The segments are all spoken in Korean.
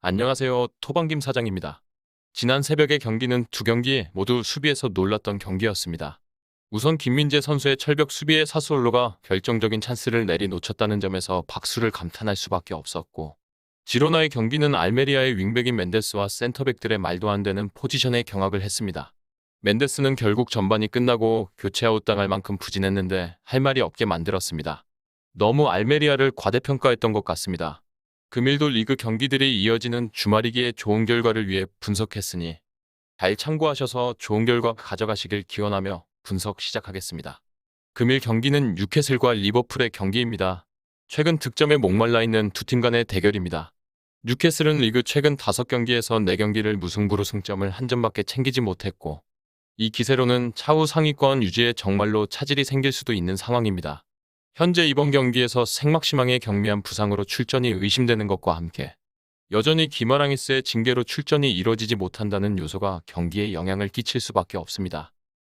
안녕하세요. 토방김 사장입니다. 지난 새벽의 경기는 두 경기 모두 수비에서 놀랐던 경기였습니다. 우선 김민재 선수의 철벽 수비의 사수올로가 결정적인 찬스를 내리놓쳤다는 점에서 박수를 감탄할 수밖에 없었고, 지로나의 경기는 알메리아의 윙백인 멘데스와 센터백들의 말도 안 되는 포지션에 경합을 했습니다. 멘데스는 결국 전반이 끝나고 교체 아웃당할 만큼 부진했는데 할 말이 없게 만들었습니다. 너무 알메리아를 과대평가했던 것 같습니다. 금일도 리그 경기들이 이어지는 주말이기에 좋은 결과를 위해 분석했으니 잘 참고하셔서 좋은 결과 가져가시길 기원하며 분석 시작하겠습니다. 금일 경기는 뉴캐슬과 리버풀의 경기입니다. 최근 득점에 목말라 있는 두 팀 간의 대결입니다. 뉴캐슬은 리그 최근 5경기에서 4경기를 무승부로 승점을 한 점밖에 챙기지 못했고, 이 기세로는 차후 상위권 유지에 정말로 차질이 생길 수도 있는 상황입니다. 현재 이번 경기에서 생막시망의 경미한 부상으로 출전이 의심되는 것과 함께 여전히 기마랑이스의 징계로 출전이 이뤄지지 못한다는 요소가 경기에 영향을 끼칠 수밖에 없습니다.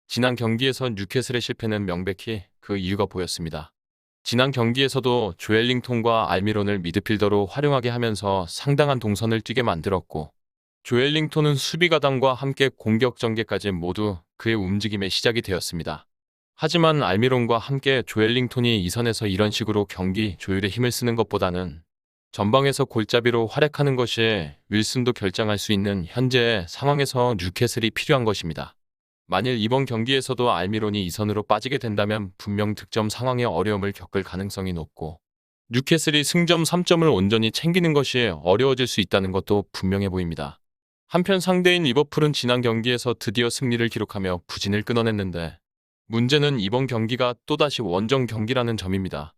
지난 경기에서 뉴캐슬의 실패는 명백히 그 이유가 보였습니다. 지난 경기에서도 조엘링톤과 알미론을 미드필더로 활용하게 하면서 상당한 동선을 뛰게 만들었고, 조엘링톤은 수비 가담과 함께 공격 전개까지 모두 그의 움직임의 시작이 되었습니다. 하지만 알미론과 함께 조엘링톤이 이 선에서 이런 식으로 경기 조율에 힘을 쓰는 것보다는 전방에서 골잡이로 활약하는 것이 윌슨도 결정할 수 있는 현재의 상황에서 뉴캐슬이 필요한 것입니다. 만일 이번 경기에서도 알미론이 이 선으로 빠지게 된다면 분명 득점 상황에 어려움을 겪을 가능성이 높고, 뉴캐슬이 승점 3점을 온전히 챙기는 것이 어려워질 수 있다는 것도 분명해 보입니다. 한편 상대인 리버풀은 지난 경기에서 드디어 승리를 기록하며 부진을 끊어냈는데, 문제는 이번 경기가 또다시 원정 경기라는 점입니다.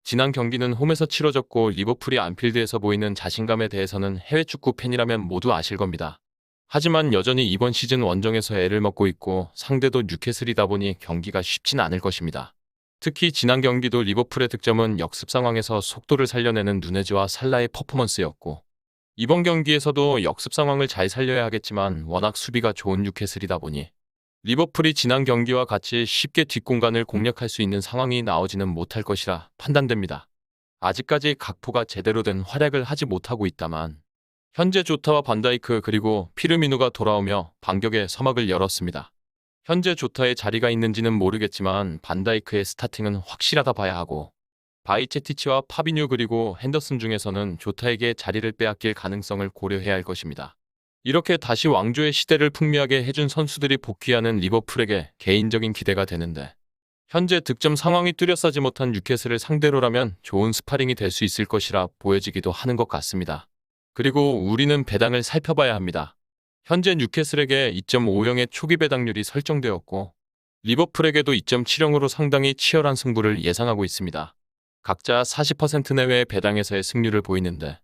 지난 경기는 홈에서 치러졌고 리버풀이 안필드에서 보이는 자신감에 대해서는 해외 축구 팬이라면 모두 아실 겁니다. 하지만 여전히 이번 시즌 원정에서 애를 먹고 있고 상대도 뉴캐슬이다 보니 경기가 쉽진 않을 것입니다. 특히 지난 경기도 리버풀의 득점은 역습 상황에서 속도를 살려내는 누네즈와 살라의 퍼포먼스였고, 이번 경기에서도 역습 상황을 잘 살려야 하겠지만 워낙 수비가 좋은 뉴캐슬이다 보니 리버풀이 지난 경기와 같이 쉽게 뒷공간을 공략할 수 있는 상황이 나오지는 못할 것이라 판단됩니다. 아직까지 각포가 제대로 된 활약을 하지 못하고 있다만 현재 조타와 반다이크 그리고 피르미누가 돌아오며 반격의 서막을 열었습니다. 현재 조타의 자리가 있는지는 모르겠지만 반다이크의 스타팅은 확실하다 봐야 하고, 바이체티치와 파비뉴 그리고 핸더슨 중에서는 조타에게 자리를 빼앗길 가능성을 고려해야 할 것입니다. 이렇게 다시 왕조의 시대를 풍미하게 해준 선수들이 복귀하는 리버풀에게 개인적인 기대가 되는데, 현재 득점 상황이 뚜렷하지 못한 뉴캐슬을 상대로라면 좋은 스파링이 될 수 있을 것이라 보여지기도 하는 것 같습니다. 그리고 우리는 배당을 살펴봐야 합니다. 현재 뉴캐슬에게 2.50의 초기 배당률이 설정되었고, 리버풀에게도 2.70으로 상당히 치열한 승부를 예상하고 있습니다. 각자 40% 내외의 배당에서의 승률을 보이는데,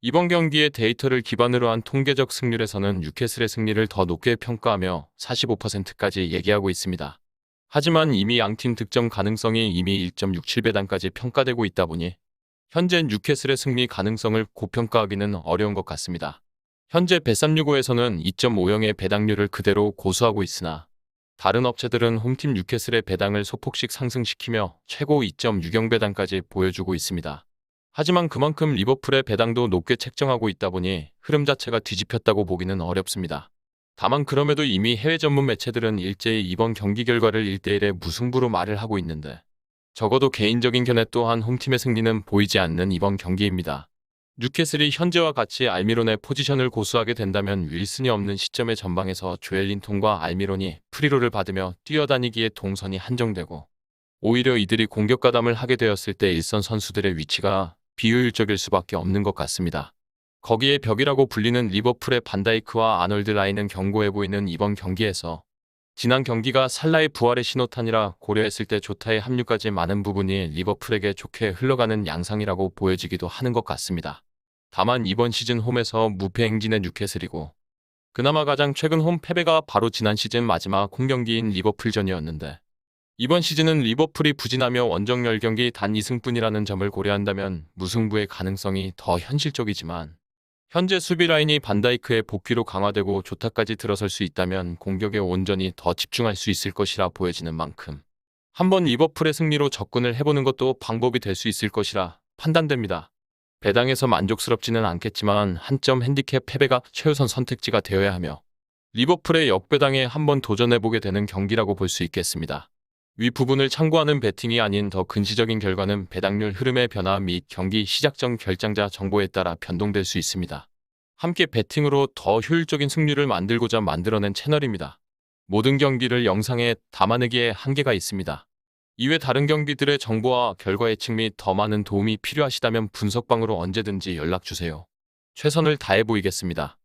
이번 경기의 데이터를 기반으로 한 통계적 승률에서는 뉴캐슬의 승리를 더 높게 평가하며 45%까지 얘기하고 있습니다. 하지만 이미 양팀 득점 가능성이 이미 1.67배당까지 평가되고 있다 보니 현재 뉴캐슬의 승리 가능성을 고평가하기는 어려운 것 같습니다. 현재 bet365에서는 2.50의 배당률을 그대로 고수하고 있으나, 다른 업체들은 홈팀 뉴캐슬의 배당을 소폭씩 상승시키며 최고 2.60 배당까지 보여주고 있습니다. 하지만 그만큼 리버풀의 배당도 높게 책정하고 있다 보니 흐름 자체가 뒤집혔다고 보기는 어렵습니다. 다만 그럼에도 이미 해외 전문 매체들은 일제히 이번 경기 결과를 1대1의 무승부로 말을 하고 있는데, 적어도 개인적인 견해 또한 홈팀의 승리는 보이지 않는 이번 경기입니다. 뉴캐슬이 현재와 같이 알미론의 포지션을 고수하게 된다면 윌슨이 없는 시점의 전방에서 조엘린톤과 알미론이 프리로를 받으며 뛰어다니기에 동선이 한정되고, 오히려 이들이 공격 가담을 하게 되었을 때 일선 선수들의 위치가 비효율적일 수밖에 없는 것 같습니다. 거기에 벽이라고 불리는 리버풀의 반다이크와 아놀드 라인은 견고해 보이는 이번 경기에서 지난 경기가 살라의 부활의 신호탄이라 고려했을 때 조타의 합류까지 많은 부분이 리버풀에게 좋게 흘러가는 양상이라고 보여지기도 하는 것 같습니다. 다만 이번 시즌 홈에서 무패 행진의 뉴캐슬이고, 그나마 가장 최근 홈 패배가 바로 지난 시즌 마지막 홈경기인 리버풀전이었는데, 이번 시즌은 리버풀이 부진하며 원정 10경기 단 2승뿐이라는 점을 고려한다면 무승부의 가능성이 더 현실적이지만, 현재 수비 라인이 반다이크의 복귀로 강화되고 조타까지 들어설 수 있다면 공격에 온전히 더 집중할 수 있을 것이라 보여지는 만큼 한번 리버풀의 승리로 접근을 해보는 것도 방법이 될 수 있을 것이라 판단됩니다. 배당에서 만족스럽지는 않겠지만 한 점 핸디캡 패배가 최우선 선택지가 되어야 하며 리버풀의 역배당에 한번 도전해보게 되는 경기라고 볼 수 있겠습니다. 위 부분을 참고하는 베팅이 아닌 더 근시적인 결과는 배당률 흐름의 변화 및 경기 시작 전 결장자 정보에 따라 변동될 수 있습니다. 함께 베팅으로 더 효율적인 승률을 만들고자 만들어낸 채널입니다. 모든 경기를 영상에 담아내기에 한계가 있습니다. 이외 다른 경기들의 정보와 결과 예측 및 더 많은 도움이 필요하시다면 분석방으로 언제든지 연락주세요. 최선을 다해 보이겠습니다.